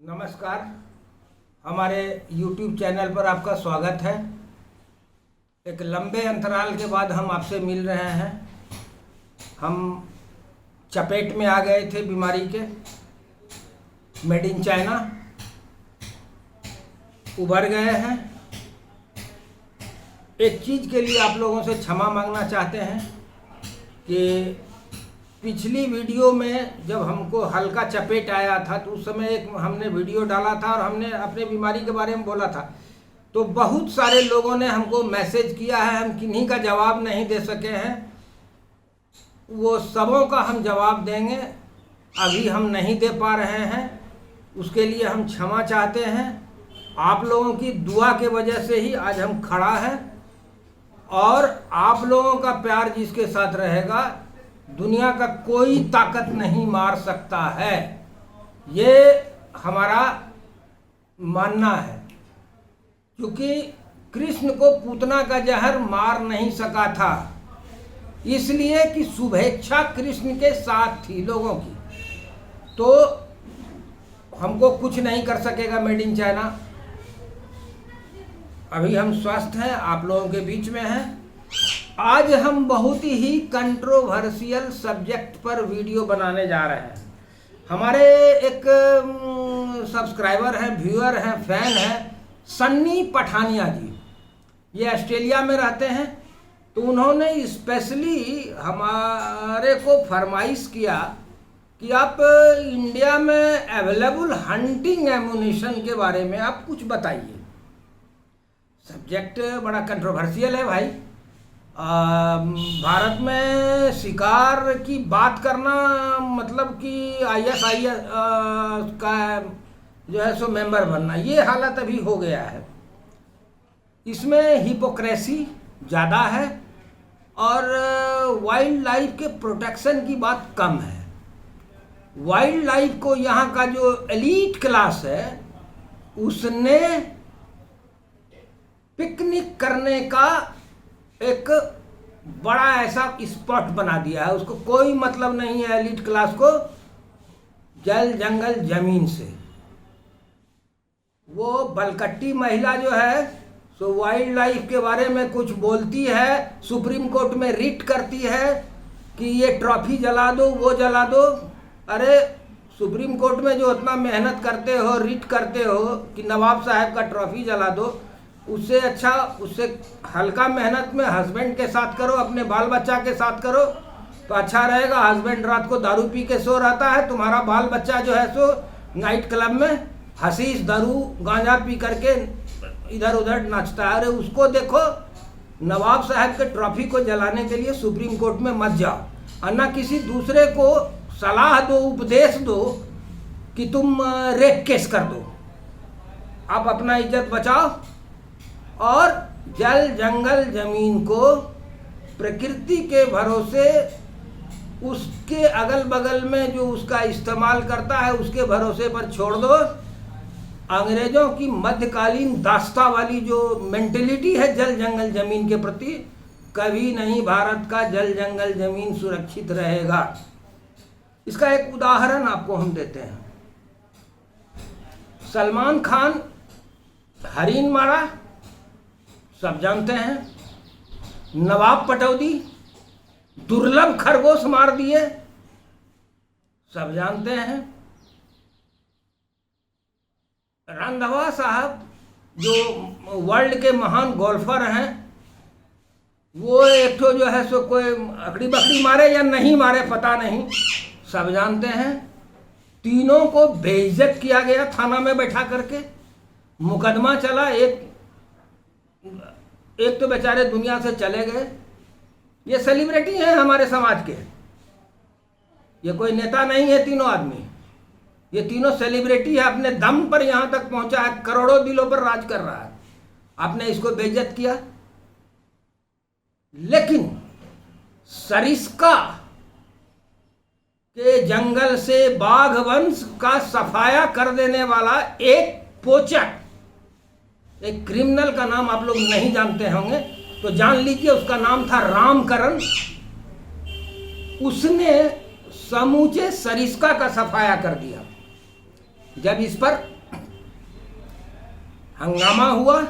नमस्कार। हमारे YouTube channel पर आपका स्वागत है। एक लंबे अंतराल के बाद हम आपसे मिल रहे हैं। हम चपेट में आ गए थे बीमारी के, मेड इन चाइना उभर गए हैं। एक चीज़ के लिए आप लोगों से क्षमा मांगना चाहते हैं कि पिछली वीडियो में जब हमको हल्का चपेट आया था तो उस समय एक हमने वीडियो डाला था और हमने अपने बीमारी के बारे में बोला था, तो बहुत सारे लोगों ने हमको मैसेज किया है। हम किन्हीं का जवाब नहीं दे सके हैं, वो सबों का हम जवाब देंगे। अभी हम नहीं दे पा रहे हैं, उसके लिए हम क्षमा चाहते हैं। आप लोगों की दुआ के वजह से ही आज हम खड़ा हैं और आप लोगों का प्यार जिसके साथ रहेगा दुनिया का कोई ताकत नहीं मार सकता है, ये हमारा मानना है। क्योंकि कृष्ण को पूतना का जहर मार नहीं सका था, इसलिए कि शुभेच्छा कृष्ण के साथ थी लोगों की, तो हमको कुछ नहीं कर सकेगा मेड इन चाइना। अभी हम स्वस्थ हैं, आप लोगों के बीच में हैं। आज हम बहुत ही कंट्रोवर्शियल सब्जेक्ट पर वीडियो बनाने जा रहे हैं। हमारे एक सब्सक्राइबर हैं, व्यूअर हैं, फैन हैं, सन्नी पठानिया जी। ये ऑस्ट्रेलिया में रहते हैं, तो उन्होंने स्पेशली हमारे को फरमाइश किया कि आप इंडिया में अवेलेबल हंटिंग एमुनिशन के बारे में आप कुछ बताइए। सब्जेक्ट बड़ा कंट्रोवर्शियल है भाई। भारत में शिकार की बात करना मतलब कि ISIS का जो है सो मेंबर बनना, ये हालत अभी हो गया है। इसमें हिपोक्रेसी ज़्यादा है और वाइल्ड लाइफ के प्रोटेक्शन की बात कम है। वाइल्ड लाइफ को यहाँ का जो एलीट क्लास है उसने पिकनिक करने का एक बड़ा ऐसा स्पॉट बना दिया है। उसको कोई मतलब नहीं है एलीट क्लास को जल जंगल जमीन से। वो बलकट्टी महिला जो है सो वाइल्ड लाइफ के बारे में कुछ बोलती है, सुप्रीम कोर्ट में रिट करती है कि ये ट्रॉफी जला दो, वो जला दो। अरे सुप्रीम कोर्ट में जो इतना मेहनत करते हो, रिट करते हो कि नवाब साहब का ट्रॉफी जला दो, उससे अच्छा, उससे हल्का मेहनत में हस्बैंड के साथ करो, अपने बाल बच्चा के साथ करो तो अच्छा रहेगा। हस्बैंड रात को दारू पी के सो रहता है, तुम्हारा बाल बच्चा जो है सो नाइट क्लब में हशीश दारू गांजा पी करके इधर उधर नाचता है। अरे उसको देखो, नवाब साहब के ट्रॉफी को जलाने के लिए सुप्रीम कोर्ट में मत जाओ और ना किसी दूसरे को सलाह दो, उपदेश दो कि तुम रेप केस कर दो। आप अपना इज्जत बचाओ और जल जंगल जमीन को प्रकृति के भरोसे, उसके अगल बगल में जो उसका इस्तेमाल करता है उसके भरोसे पर छोड़ दो। अंग्रेजों की मध्यकालीन दास्ता वाली जो मेंटेलिटी है जल जंगल जमीन के प्रति, कभी नहीं भारत का जल जंगल जमीन सुरक्षित रहेगा। इसका एक उदाहरण आपको हम देते हैं। सलमान खान हरिन मारा, सब जानते हैं। नवाब पटौदी दुर्लभ खरगोश मार दिए, सब जानते हैं। रंधावा साहब जो वर्ल्ड के महान गोल्फर हैं, वो एक तो जो है सो कोई अकड़ी बकड़ी मारे या नहीं मारे पता नहीं, सब जानते हैं। तीनों को बेइज्जत किया गया थाना में बैठा करके, मुकदमा चला। एक तो बेचारे दुनिया से चले गए। ये सेलिब्रिटी हैं हमारे समाज के, ये कोई नेता नहीं है। तीनों आदमी, ये तीनों सेलिब्रिटी है, अपने दम पर यहाँ तक पहुँचा है, करोड़ों दिलों पर राज कर रहा है। आपने इसको बेइज्जत किया। लेकिन सरिस्का के जंगल से बाघ वंश का सफाया कर देने वाला एक पोचर, एक क्रिमिनल का नाम आप लोग नहीं जानते होंगे तो जान लीजिए, उसका नाम था रामकरण। उसने समूचे सरिस्का का सफाया कर दिया। जब इस पर हंगामा हुआ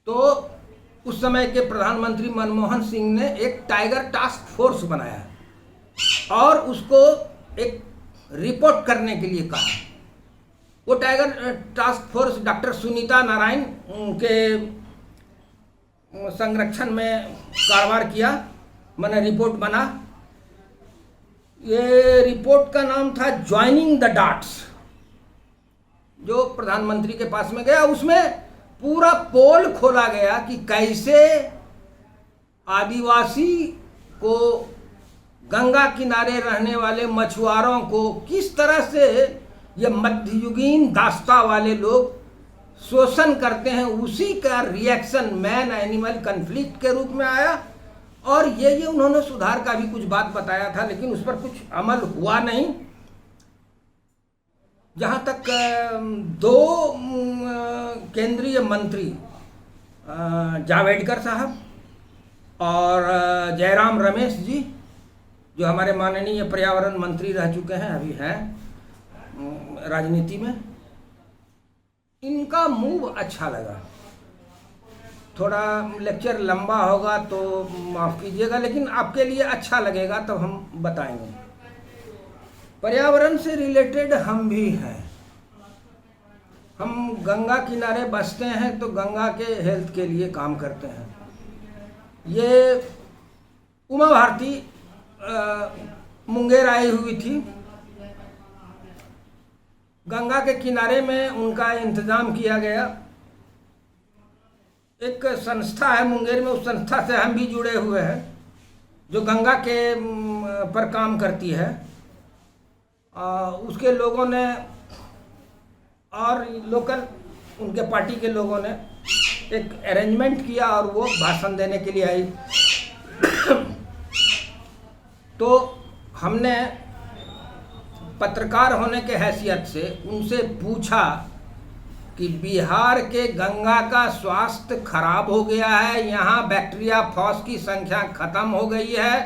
तो उस समय के प्रधानमंत्री मनमोहन सिंह ने एक टाइगर टास्क फोर्स बनाया और उसको एक रिपोर्ट करने के लिए कहा। वो tiger task force doctor Sunita Narayan के संरक्षण में कारोबार किया, मैंने रिपोर्ट बना। ये रिपोर्ट का नाम था ज्वाइनिंग द डॉट्स, जो प्रधानमंत्री के पास में गया। उसमें पूरा पोल खोला गया कि कैसे आदिवासी को, गंगा किनारे रहने वाले मछुआरों को किस तरह से ये मध्ययुगीन दास्ता वाले लोग शोषण करते हैं। उसी का रिएक्शन मैन एनिमल कन्फ्लिक्ट के रूप में आया। और ये उन्होंने सुधार का भी कुछ बात बताया था, लेकिन उस पर कुछ अमल हुआ नहीं। जहाँ तक दो केंद्रीय मंत्री जावड़ेकर साहब और जयराम रमेश जी, जो हमारे माननीय पर्यावरण मंत्री रह चुके हैं, अभी हैं राजनीति में, इनका मूव अच्छा लगा। थोड़ा लेक्चर लंबा होगा तो माफ़ कीजिएगा, लेकिन आपके लिए अच्छा लगेगा तब हम बताएंगे। पर्यावरण से रिलेटेड हम भी हैं। हम गंगा किनारे बसते हैं तो गंगा के हेल्थ के लिए काम करते हैं। ये उमा भारती मुंगेर आई हुई थी। गंगा के किनारे में उनका इंतज़ाम किया गया। एक संस्था है मुंगेर में, उस संस्था से हम भी जुड़े हुए हैं, जो गंगा के पर काम करती है। उसके लोगों ने और लोकल उनके पार्टी के लोगों ने एक अरेंजमेंट किया और वो भाषण देने के लिए आई। तो हमने पत्रकार होने के हैसियत से उनसे पूछा कि बिहार के गंगा का स्वास्थ्य खराब हो गया है, यहाँ बैक्टीरिया फॉस की संख्या खत्म हो गई है,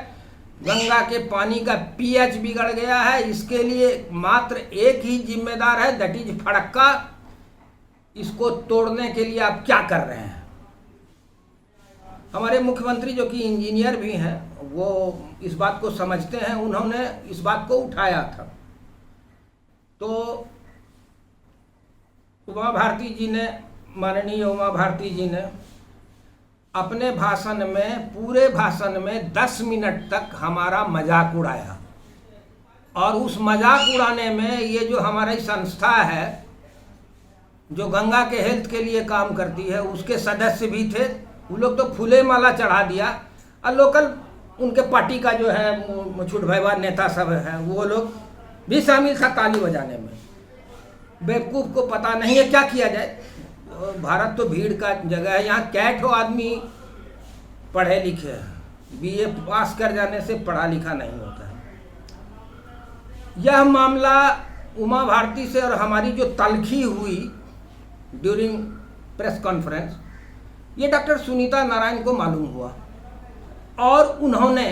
गंगा के पानी का पीएच बिगड़ गया है, इसके लिए मात्र एक ही जिम्मेदार है, दैट इज फड़क्का। इसको तोड़ने के लिए आप क्या कर रहे हैं? हमारे मुख्यमंत्री जो कि इंजीनियर भी हैं, वो इस बात को समझते हैं, उन्होंने इस बात को उठाया था। तो उमा भारती जी ने, माननीय उमा भारती जी ने अपने भाषण में, पूरे भाषण में 10 मिनट तक हमारा मजाक उड़ाया। और उस मजाक उड़ाने में ये जो हमारी संस्था है, जो गंगा के हेल्थ के लिए काम करती है, उसके सदस्य भी थे। वो लोग तो फूले माला चढ़ा दिया। और लोकल उनके पार्टी का जो है मुछुट भैया नेता सब है, वो लोग भी शामिल था ताली बजाने में। बेवकूफ़ को पता नहीं है क्या किया जाए। भारत तो भीड़ का जगह है, यहाँ कैट हो आदमी पढ़े लिखे हैं, बीए पास कर जाने से पढ़ा लिखा नहीं होता है। यह मामला उमा भारती से और हमारी जो तलखी हुई ड्यूरिंग प्रेस कॉन्फ्रेंस, ये डॉक्टर सुनीता नारायण को मालूम हुआ। और उन्होंने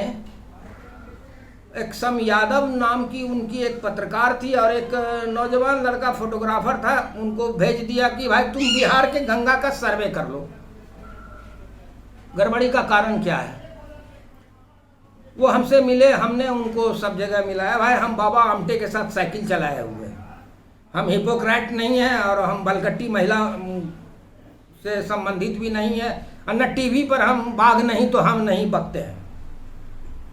एक सम यादव नाम की उनकी एक पत्रकार थी और एक नौजवान लड़का फोटोग्राफर था, उनको भेज दिया कि भाई तुम बिहार के गंगा का सर्वे कर लो, गड़बड़ी का कारण क्या है। वो हमसे मिले, हमने उनको सब जगह मिलाया। भाई हम बाबा आमटे के साथ साइकिल चलाए हुए हैं, हम हिपोक्रेट नहीं हैं और हम बलकट्टी महिला से संबंधित भी नहीं है, और न टीवी पर हम बाघ नहीं तो हम नहीं बकते हैं,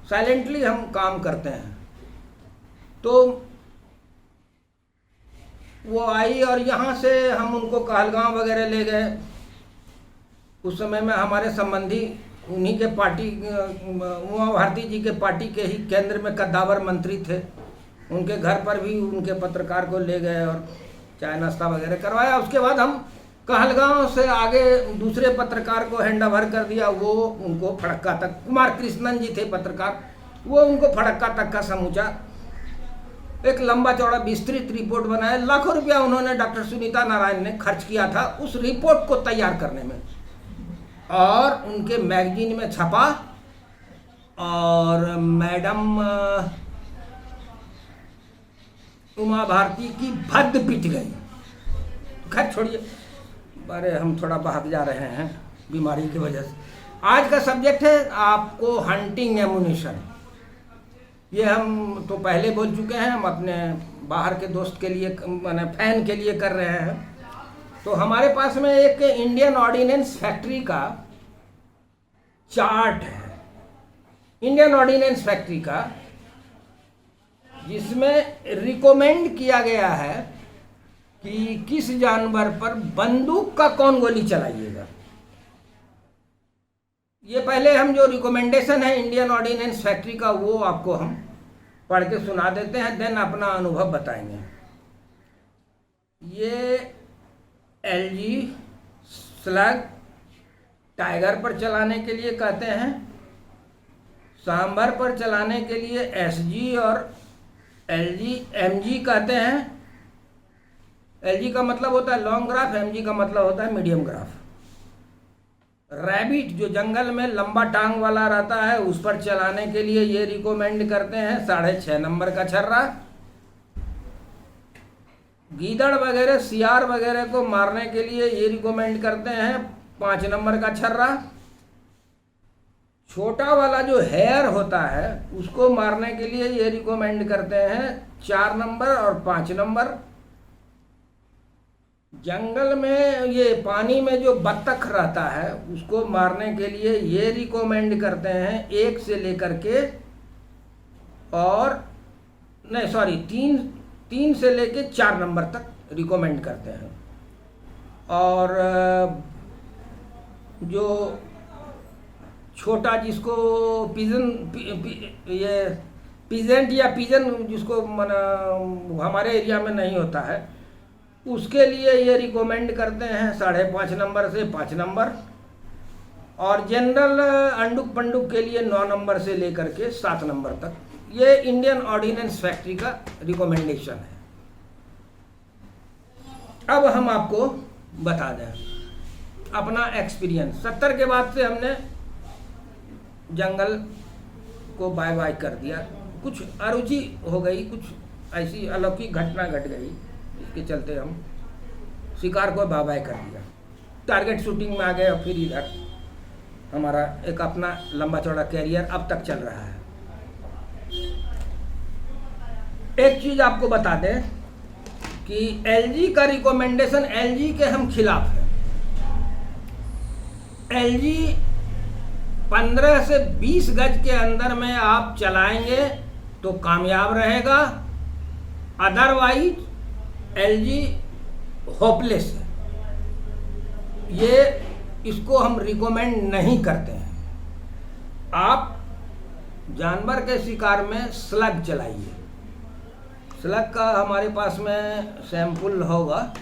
साइलेंटली हम काम करते हैं। तो वो आई और यहाँ से हम उनको कहलगांव वगैरह ले गए। उस समय में हमारे संबंधी उन्हीं के पार्टी, उमा भारती जी के पार्टी के ही केंद्र में कद्दावर मंत्री थे, उनके घर पर भी उनके पत्रकार को ले गए और चाय नाश्ता वगैरह करवाया। उसके बाद हम कहलगांव से आगे दूसरे पत्रकार को हैंड ओवर कर दिया। वो उनको फड़क्का तक, कुमार कृष्णन जी थे पत्रकार, वो उनको फड़क्का तक का समूचा एक लंबा चौड़ा विस्तृत रिपोर्ट बनाया। लाखों रुपया उन्होंने डॉक्टर सुनीता नारायण ने खर्च किया था उस रिपोर्ट को तैयार करने में, और उनके मैगजीन में छपा। और मैडम उमा भारती की भद्द पिट गई। खैर छोड़िए, अरे हम थोड़ा भाग जा रहे हैं बीमारी की वजह से। आज का सब्जेक्ट है आपको हंटिंग एमुनिशन। ये हम तो पहले बोल चुके हैं, हम अपने बाहर के दोस्त के लिए माने फैन के लिए कर रहे हैं। तो हमारे पास में एक इंडियन ऑर्डिनेंस फैक्ट्री का चार्ट है, इंडियन ऑर्डिनेंस फैक्ट्री का, जिसमें रिकमेंड किया गया है कि किस जानवर पर बंदूक का कौन गोली चलाइएगा। ये पहले हम जो रिकमेंडेशन है इंडियन ऑर्डिनेंस फैक्ट्री का वो आपको हम पढ़ के सुना देते हैं, देन अपना अनुभव बताएंगे। ये एलजी स्लग टाइगर पर चलाने के लिए कहते हैं, सांभर पर चलाने के लिए एसजी और एलजी एमजी कहते हैं। एलजी का मतलब होता है लॉन्ग ग्राफ, एमजी का मतलब होता है मीडियम ग्राफ। रैबिट जो जंगल में लंबा टांग वाला रहता है उस पर चलाने के लिए ये रिकमेंड करते हैं 6.5 नंबर का छर्रा। गीदड़ वगैरह सियार वगैरह को मारने के लिए ये रिकमेंड करते हैं 5 नंबर का छर्रा। छोटा वाला जो हेयर होता है उसको मारने के लिए ये रिकमेंड करते हैं 4 नंबर और 5 नंबर। जंगल में ये पानी में जो बत्तख रहता है उसको मारने के लिए ये रिकमेंड करते हैं 1 से लेकर के और नहीं सॉरी 3 से लेके 4 नंबर तक रिकमेंड करते हैं। और जो छोटा जिसको ये पिजेंट या पिजन जिसको हमारे एरिया में नहीं होता है उसके लिए ये रिकमेंड करते हैं 5.5 नंबर से 5 नंबर। और जनरल अंडुक पंडुक के लिए 9 नंबर से लेकर के 7 नंबर तक। ये इंडियन ऑर्डिनेंस फैक्ट्री का रिकमेंडेशन है। अब हम आपको बता दें अपना एक्सपीरियंस। 70 के बाद से हमने जंगल को बाय बाय कर दिया। कुछ अरुचि हो गई, कुछ ऐसी अलौकिक घटना घट गई, इसके चलते हम शिकार को बाय बाय कर दिया। टारगेट शूटिंग में आ गए और फिर इधर हमारा एक अपना लंबा चौड़ा कैरियर अब तक चल रहा है। एक चीज आपको बता दें कि एलजी का रिकमेंडेशन, एलजी के हम खिलाफ हैं। एलजी 15 से 20 गज के अंदर में आप चलाएंगे तो कामयाब रहेगा, अदरवाइज एलजी होपलेस है। ये इसको हम रिकमेंड नहीं करते हैं। आप जानवर के शिकार में स्लग चलाइए। स्लग का हमारे पास में सैंपल होगा।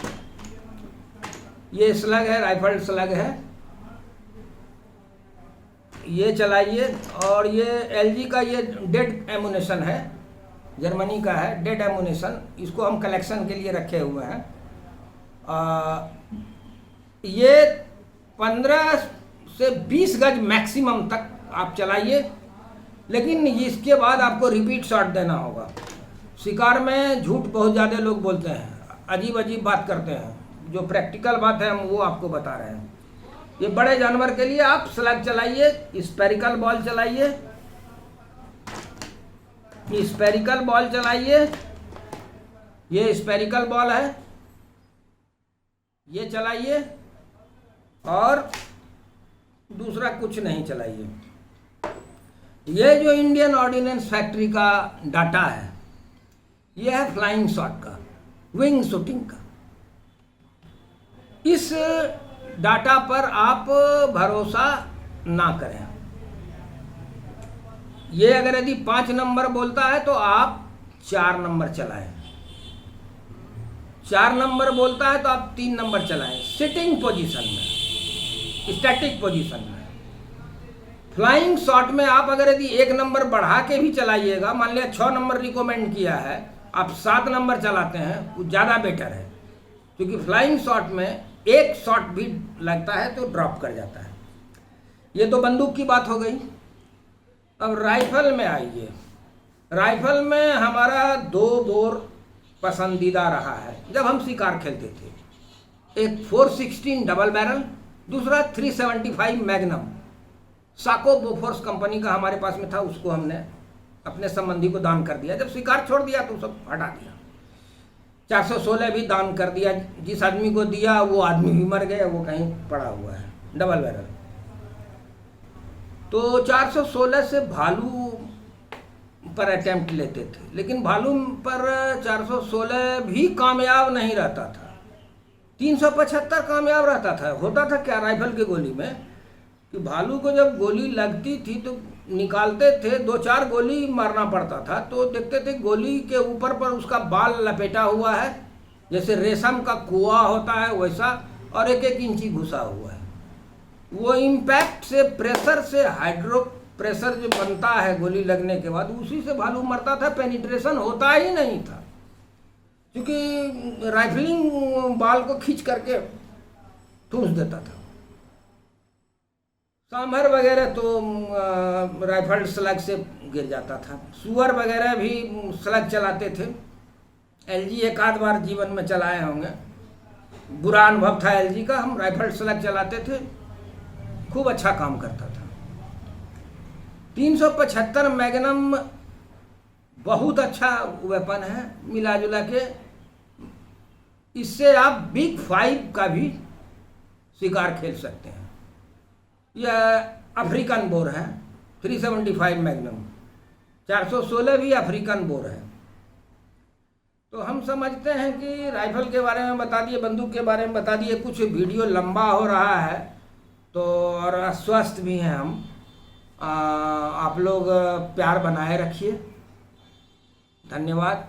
ये स्लग है, राइफल स्लग है, ये चलाइए। और ये एलजी का ये डेड एमुनेशन है, जर्मनी का है डेड एमुनेशन। इसको हम कलेक्शन के लिए रखे हुए हैं। ये 15 से 20 गज मैक्सिमम तक आप चलाइए, लेकिन इसके बाद आपको रिपीट शॉट देना होगा। शिकार में झूठ बहुत ज़्यादा लोग बोलते हैं, अजीब अजीब बात करते हैं। जो प्रैक्टिकल बात है हम वो आपको बता रहे हैं। ये बड़े जानवर के लिए आप स्लग चलाइए, स्पेरिकल बॉल चलाइए, स्पेरिकल बॉल चलाइए। ये स्पेरिकल बॉल है, ये चलाइए और दूसरा कुछ नहीं चलाइए। ये जो इंडियन ऑर्डिनेंस फैक्ट्री का डाटा है ये है फ्लाइंग शॉट का, विंग शूटिंग का। इस डाटा पर आप भरोसा ना करें। ये अगर यदि 5 नंबर बोलता है तो आप 4 नंबर चलाएं, 4 नंबर बोलता है तो आप 3 नंबर चलाएं, सिटिंग पोजीशन में, स्टैटिक पोजीशन में। फ्लाइंग शॉट में आप अगर यदि 1 नंबर बढ़ा के भी चलाइएगा, मान लिया 6 नंबर रिकमेंड किया है, आप 7 नंबर चलाते हैं, वो ज़्यादा बेटर है। क्योंकि फ्लाइंग शॉट में एक शॉट भी लगता है तो ड्रॉप कर जाता है। ये तो बंदूक की बात हो गई। अब राइफल में आइए। राइफल में हमारा 2 बोर पसंदीदा रहा है जब हम शिकार खेलते थे। एक 416 डबल बैरल, दूसरा 375 मैग्नम। साको बोफोर्स कंपनी का हमारे पास में था, उसको हमने अपने संबंधी को दान कर दिया। जब शिकार छोड़ दिया तो सब हटा दिया। 416 भी दान कर दिया, जिस आदमी को दिया वो आदमी भी मर गया, वो कहीं पड़ा हुआ है डबल बैरल। तो 416 से भालू पर अटेम्प्ट लेते थे, लेकिन भालू पर 416 भी कामयाब नहीं रहता था। 375 कामयाब रहता था। होता था क्या राइफल की गोली में कि भालू को जब गोली लगती थी तो निकालते थे, 2-4 गोली मारना पड़ता था, तो देखते थे गोली के ऊपर पर उसका बाल लपेटा हुआ है, जैसे रेशम का कुआ होता है वैसा, और 1-1 इंची घुसा हुआ है। वो इम्पैक्ट से, प्रेशर से, हाइड्रो प्रेशर जो बनता है गोली लगने के बाद, उसी से भालू मरता था। पेनिट्रेशन होता ही नहीं था, क्योंकि राइफलिंग बाल को खींच करके ठूंस देता था। सांभर वगैरह तो राइफल स्लग से गिर जाता था। सुअर वगैरह भी स्लग चलाते थे। एलजी एक आध बार जीवन में चलाए होंगे, बुरा अनुभव था एलजी का। हम राइफल स्लग चलाते थे, खूब अच्छा काम करता था। 375 मैग्नम बहुत अच्छा वेपन है मिला जुला के। इससे आप बिग 5 का भी शिकार खेल सकते हैं। यह अफ्रीकन बोर है, 375 मैग्नम। 416 भी अफ्रीकन बोर है। तो हम समझते हैं कि राइफल के बारे में बता दिए, बंदूक के बारे में बता दिए। कुछ वीडियो लंबा हो रहा है तो, और अस्वस्थ भी हैं हम। आप लोग प्यार बनाए रखिए। धन्यवाद।